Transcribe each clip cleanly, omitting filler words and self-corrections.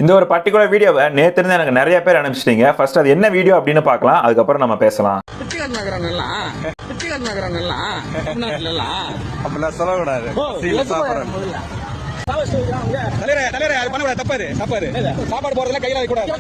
இந்த ஒரு பர்டிகுலர் வீடியோவை நேத்து இருந்து எனக்கு நிறைய பேர் அனுப்பிச்சிட்டீங்க. ஃபர்ஸ்ட் அது என்ன வீடியோ அப்படின்னு பார்க்கலாம், அதுக்கப்புறம் நம்ம பேசலாம். அப்படிலாம் சொல்லக்கூடாது. சாப்பாடு போறதுல கையில கூடாது.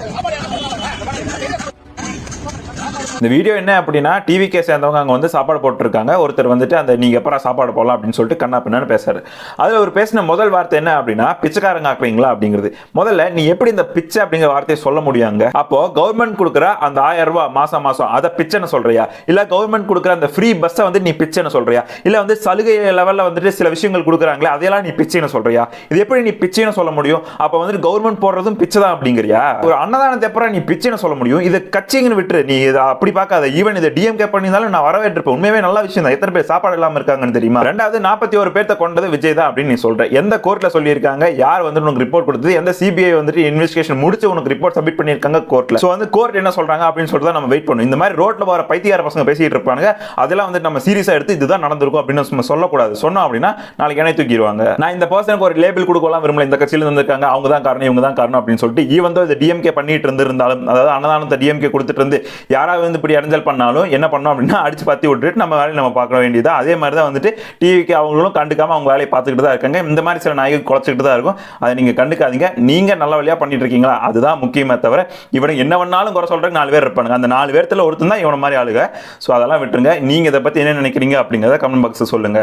இந்த வீடியோ என்ன அப்படின்னா, டிவிக்கே சேர்ந்தவங்க அங்கே வந்து சாப்பாடு போட்டுருக்காங்க. ஒருத்தர் வந்துட்டு அந்த நீங்க எப்பறம் சாப்பாடு போடலாம் அப்படின்னு சொல்லிட்டு கண்ணா பின்னான்னு பேசுறாரு. அதில் ஒரு பேசின முதல் வார்த்தை என்ன அப்படின்னா, பிச்சைக்காரங்க ஆக்குறீங்களா அப்படிங்கிறது. முதல்ல நீ எப்படி இந்த பிச்சை அப்படிங்கிற வார்த்தையை சொல்ல முடியாங்க? அப்போ கவர்மெண்ட் கொடுக்குற அந்த 1000 ரூபாய் மாசம் அதை பிச்சைன்னு சொல்றியா? இல்ல கவர்மெண்ட் கொடுக்குற அந்த ஃப்ரீ பஸ்ஸை வந்து நீ பிச்சைன்னு சொல்றியா? இல்ல வந்து சலுகை லெவல்ல வந்துட்டு சில விஷயங்கள் கொடுக்குறாங்களே அதையெல்லாம் நீ பிச்சைன்னு சொல்றியா? இது எப்படி நீ பிச்சைன்னு சொல்ல முடியும்? அப்போ வந்துட்டு கவர்மெண்ட் போடுறதும் பிச்சை தான் அப்படிங்கிறியா? ஒரு அன்னதானத்தை எப்பறம் நீ பிச்சைன்னு சொல்ல முடியும்? இது கட்சிங்கன்னு விட்டுரு, நீ அப்படி பார்க்காத. ஈவன் இதை டிஎம்கே பண்ணியிருந்தாலும் நான் வரவேற்றிருப்பேன். உண்மையாவே நல்ல விஷயம் தான். எத்தனை பேர் சாப்பாடு இல்லாம இருக்காங்கன்னு தெரியுமா? ரெண்டாவது 41 பேர்த்த கொண்டது விஜய் தான் அப்படின்னு நீ சொல்ற. எந்த கோர்ட்ல சொல்லியிருக்காங்க? யார் வந்து உனக்கு ரிப்போர்ட் கொடுத்தது? எந்த சிபிஐ வந்துட்டு இன்வெஸ்டிகேஷன் முடிச்சு உனக்கு ரிப்போர்ட் சப்மிட் பண்ணியிருக்காங்க கோர்ட்ல? சோ வந்து கோர்ட் என்ன சொல்றாங்க அப்படின்னு சொல்லிட்டு நம்ம வெயிட் பண்ணும். இந்த மாதிரி ரோட்ல வர பைத்தியார பசங்க பேசிட்டு இருப்பாங்க. அதெல்லாம் வந்து நம்ம சீரியஸா எடுத்து இதுதான் நடந்திருக்கும் அப்படின்னு நம்ம சொல்லக்கூடாது. சொன்னோம் அப்படின்னா நாளைக்கு என்னை தூக்கிடுவாங்க. நான் இந்த பர்சனுக்கு ஒரு லேபிள் கொடுக்கலாம் விரும்பல. இந்த கட்சியில இருந்திருக்காங்க, அவங்க தான் காரணம், இவங்க தான் காரணம் அப்படின்னு சொல்லிட்டு ஈவன் தோ இந்த டிஎம்கே பண்ணிட்டு இருந்திருந்தாலும், அதாவது அன்னதானத்தை டிஎம்கே கொடுத்துட்டு இருந்து யாராவது வந்து இப்படி அடைஞ்சல் பண்ணாலும் என்ன பண்ணோம் அப்படின்னா அடிச்சு பத்தி விட்டுட்டு நம்ம வேலையை நம்ம பார்க்க வேண்டியது. அதே மாதிரி தான் வந்துட்டு டிவிக்கு அவங்களும் கண்டுக்காம அவங்க வேலையை பார்த்துக்கிட்டு தான் இருக்காங்க. இந்த மாதிரி சில நாய்கள் குறைச்சிக்கிட்டு தான் இருக்கும். அதை நீங்க கண்டுக்காதீங்க. நீங்க நல்ல வழியா பண்ணிட்டு இருக்கீங்களா அதுதான் முக்கியமே தவிர இவனை என்ன பண்ணாலும் குறை சொல்றதுக்கு 4 பேர் இருப்பாங்க. அந்த 4 பேர்த்துல ஒருத்தன் தான் இவனை மாதிரி ஆளுங்க. ஸோ அதெல்லாம் விட்டுருங்க. நீங்க இதை பத்தி என்ன நினைக்கிறீங்க அப்படிங்கிறத கமெண்ட் பாக்ஸ் சொல்லுங்க.